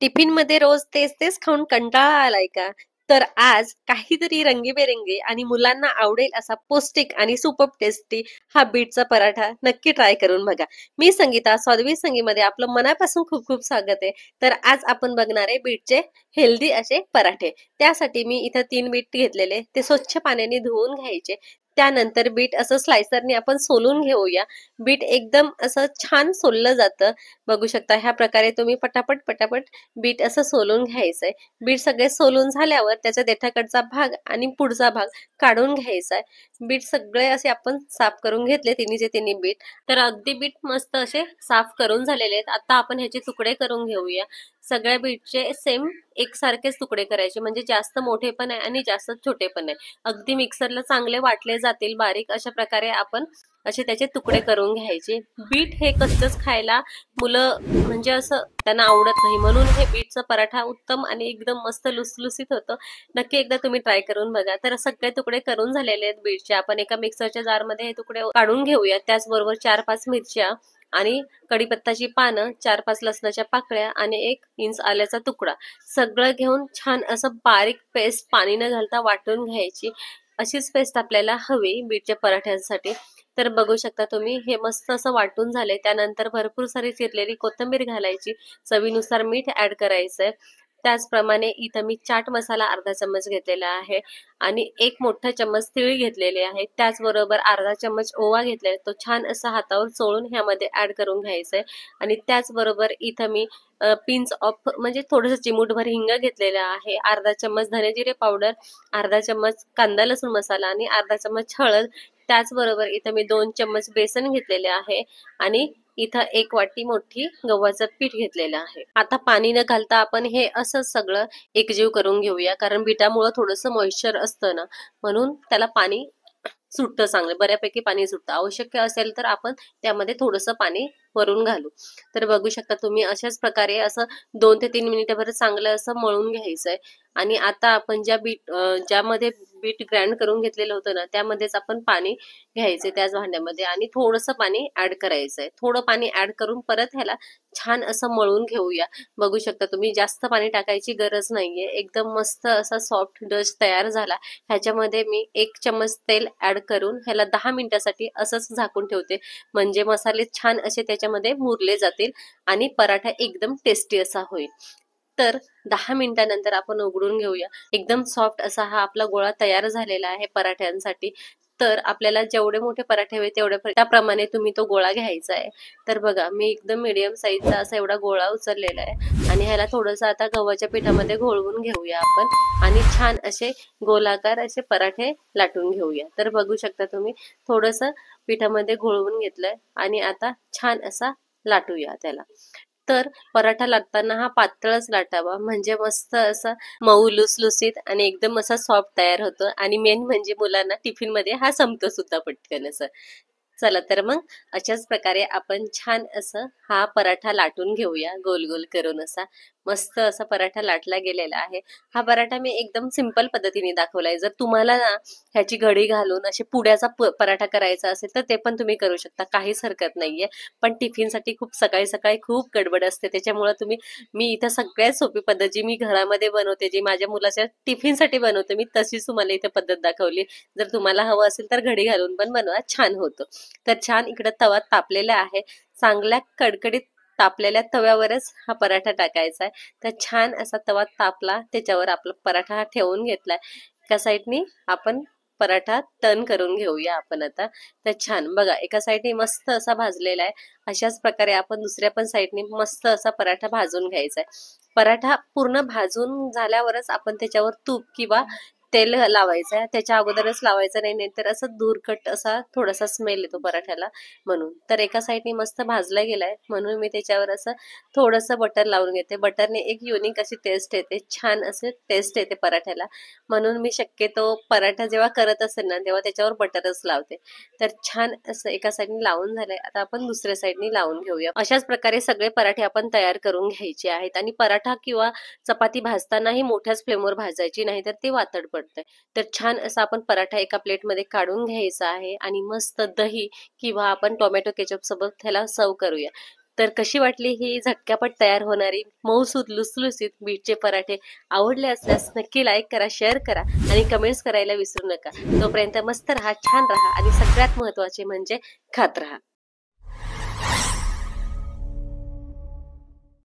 टिफिनमध्ये रोज तेच तेच खाऊन कंटाळा आलाय का? तर आज काहीतरी रंगीबेरंगी आणि मुलांना आवडेल असा पौष्टिक आणि सुपर टेस्टी हा बीटचा पराठा नक्की ट्राय करून बघा. मी संगीता, स्वादवी संगीमध्ये आपलं मनापासून खूप खूप स्वागत आहे. तर आज आपण बघणार आहे बीटचे हेल्दी असे पराठे. त्यासाठी मी इथं 3 बीट घेतलेले, ते स्वच्छ पाण्याने धुवून घ्यायचे. त्यानंतर बीट असं स्लायसरने आपण सोलून घेऊया. बीट एकदम असं छान सोललं जातं. बघू शकता ह्या प्रकारे तुम्ही पटापट पटापट बीट असं सोलून घ्यायचंय. बीट सगळे सोलून झाल्यावर त्याचा देठाकडचा भाग आणि पुढचा भाग काढून घ्यायचा आहे. बीट सगळे असे आपण साफ करून घेतले तिन्हीचे तिन्ही बीट. तर अगदी बीट मस्त असे साफ करून झालेले आहेत. आता आपण ह्याचे तुकडे करून घेऊया. सगळ्या बीटचे सेम एकसारखेच तुकडे करायचे, म्हणजे जास्त मोठे पण आहे आणि जास्त छोटे पण आहे. अगदी मिक्सरला चांगले वाटले जातील बारीक, अशा प्रकारे आपण असे त्याचे तुकडे करून घ्यायचे. बीट हे कच्चच खायला मुलं म्हणजे असं त्यांना आवडत नाही, म्हणून हे बीटचा पराठा उत्तम आणि एकदम मस्त लुसलुसीत होतं. नक्की एकदा तुम्ही ट्राय करून बघा. तर सगळे तुकडे करून झालेले आहेत बीटचे. आपण एका मिक्सरच्या जारमध्ये हे तुकडे काढून घेऊया. त्याचबरोबर 4-5 मिरच्या आणि कढीपत्ताची पानं, 4-5 लसणाच्या पाकळ्या आणि 1 इंच आल्याचा तुकडा सगळं घेऊन छान असं बारीक पेस्ट पाणी न घालता वाटून घ्यायची. अशीच पेस्ट आपल्याला हवी बीटच्या पराठ्यांसाठी. तर बघू शकता तुम्ही हे मस्त असं वाटून झालंय. त्यानंतर भरपूर सारी चिरलेली कोथिंबीर घालायची, चवीनुसार मीठ ऍड करायचंय. त्याचप्रमाणे इथं मी चाट मसाला अर्धा चम्मच घेतलेला आहे आणि 1 मोठा चम्मच तीळ घेतलेले आहे. त्याचबरोबर अर्धा चम्मच ओवा घेतलेला, तो छान असा हातावर चोळून ह्यामध्ये ऍड करून घ्यायचंय. आणि त्याचबरोबर इथं मी पिंच ऑफ म्हणजे थोडंसं चिमूटभर हिंग घेतलेला आहे, अर्धा चम्मच धने जिरे पावडर, अर्धा चम्मच कांदा लसूण मसाला आणि अर्धा चम्मच हळद. त्याचबरोबर इथं मी 2 चम्मच बेसन घेतलेले आहे आणि इथं 1 वाटी मोठी गव्हाचं पीठ घेतलेलं आहे. आता पाणी न घालता आपण हे असं सगळं एकजीव करून घेऊया, कारण बीटामुळे थोडंसं मॉइश्चर असतं ना, म्हणून त्याला पाणी सुटतं चांगलं, बऱ्यापैकी पाणी सुटतं. आवश्यक असेल तर आपण त्यामध्ये थोडंसं पाणी वरून घालू. तर बघू शकता तुम्ही अशाच प्रकारे असं 2 ते 3 मिनिटभर चांगलं असं मळून घ्यायचंय. आणि आता आपण ज्यामध्ये बीट ग्राइंड करून घेतलेलं होतं ना, त्यामध्येच आपण पाणी घ्यायचे त्याच भांड्यामध्ये आणि थोडंसं पाणी ऍड करायचंय. थोडं पाणी ऍड करून परत ह्याला छान असं मळून घेऊया. बघू शकता तुम्ही जास्त पाणी टाकायची गरज नाहीये. एकदम मस्त असा सॉफ्ट डश तयार झाला. ह्याच्यामध्ये मी 1 चम्मच तेल ऍड करून ह्याला 10 मिनिटासाठी असंच झाकून ठेवते, म्हणजे मसाले छान असे त्याच्यामध्ये मुरले जातील आणि पराठा एकदम टेस्टी असा होईल. तर 10 मिनिटानंतर आपण उघडून घेऊया. एकदम सॉफ्ट असा हा आपला गोळा तयार झालेला आहे पराठ्यांसाठी. तर आपल्याला जेवढे मोठे पराठे हवे त्याप्रमाणे तुम्ही तो गोळा घ्यायचा आहे. तर बघा मी एकदम मीडियम साईजचा असा एवढा गोळा उचललेला आहे आणि ह्याला थोडंसं आता गव्हाच्या पिठामध्ये घोळवून घेऊया आपण आणि छान असे गोलाकार असे पराठे लाटून घेऊया. तर बघू शकता तुम्ही थोडंसं पिठामध्ये घोळवून घेतलंय आणि आता छान असा लाटूया त्याला. तर पराठा लाटताना हा पातळच लाटावा, म्हणजे मस्त असा मऊ लुसलुसीत आणि एकदम असा सॉफ्ट तयार होतो. आणि मेन म्हणजे मुलांना टिफिन मध्ये हा संपतो सुद्धा पटकन असं. चला तर मग अशाच प्रकारे आपण छान असं हा पराठा लाटून घेऊया, गोल गोल करून असा. मस्त असा पराठा लाटला गेलेला आहे. हा पराठा मी एकदम सिंपल पद्धतीने दाखवलाय. जर तुम्हाला ना ह्याची घडी घालून असे पुड्याचा पराठा करायचा असेल तर ते पण तुम्ही करू शकता, काहीच हरकत नाहीये. पण टिफिनसाठी खूप सकाळी सकाळी खूप गडबड असते, त्याच्यामुळे मी इथं सगळ्यात सोपी पद्धत जी मी घरामध्ये बनवते, जी माझ्या मुलाच्या टिफिनसाठी बनवते, मी तशीच तुम्हाला इथे पद्धत दाखवली. जर तुम्हाला हवं असेल तर घडी घालून पण बनवा, छान होतं. तर छान इकडं तवा तापलेला आहे. चांगल्या कडकडीत तापलेल्या तव्यावरच हा पराठा टाकायचा आहे. तर छान असा तवा तापला, त्याच्यावर आपला पराठा हा ठेवून घेतलाय. एका साईडनी आपण पराठा टर्न करून घेऊया आपण आता. तर छान बघा एका साईडने मस्त असा भाजलेला आहे. अशाच प्रकारे आपण दुसऱ्या पण साईडने मस्त असा पराठा भाजून घ्यायचा आहे. पराठा पूर्ण भाजून झाल्यावरच आपण त्याच्यावर तूप किंवा तेल लावायचं आहे, त्याच्या अगोदरच लावायचं नाही, नाहीतर असं धुरकट असा थोडासा स्मेल येतो पराठ्याला, म्हणून. तर एका साईडने मस्त भाजला गेलाय, म्हणून मी त्याच्यावर असं थोडंसं बटर लावून घेते. बटरने एक युनिक अशी टेस्ट येते, छान असे टेस्ट येते पराठ्याला, म्हणून मी शक्यतो पराठा जेव्हा करत असेल ना तेव्हा त्याच्यावर बटरच लावते. तर छान असं एका साईडने लावून झालंय. आता आपण दुसऱ्या साईडने लावून घेऊया. अशाच प्रकारे सगळे पराठे आपण तयार करून घ्यायचे आहेत. आणि पराठा किंवा चपाती भाजतानाही मोठ्याच फ्लेमवर भाजायची, नाही तर ते वातड पडतंय. तर छान असा आपण पराठा एका प्लेटमध्ये काढून घ्यायचा आहे आणि मस्त दही किंवा आपण टोमॅटो केचप सोबत त्याला सर्व करूया. तर कशी वाटली ही झटक्यापट तयार होणारी मऊसूद लुसलुसीत बीटचे पराठे? आवडले असल्यास नक्की लाईक करा, शेअर करा आणि कमेंट्स करायला विसरू नका. तोपर्यंत मस्त राहा, छान राहा आणि सगळ्यात महत्त्वाचे म्हणजे खात राहा.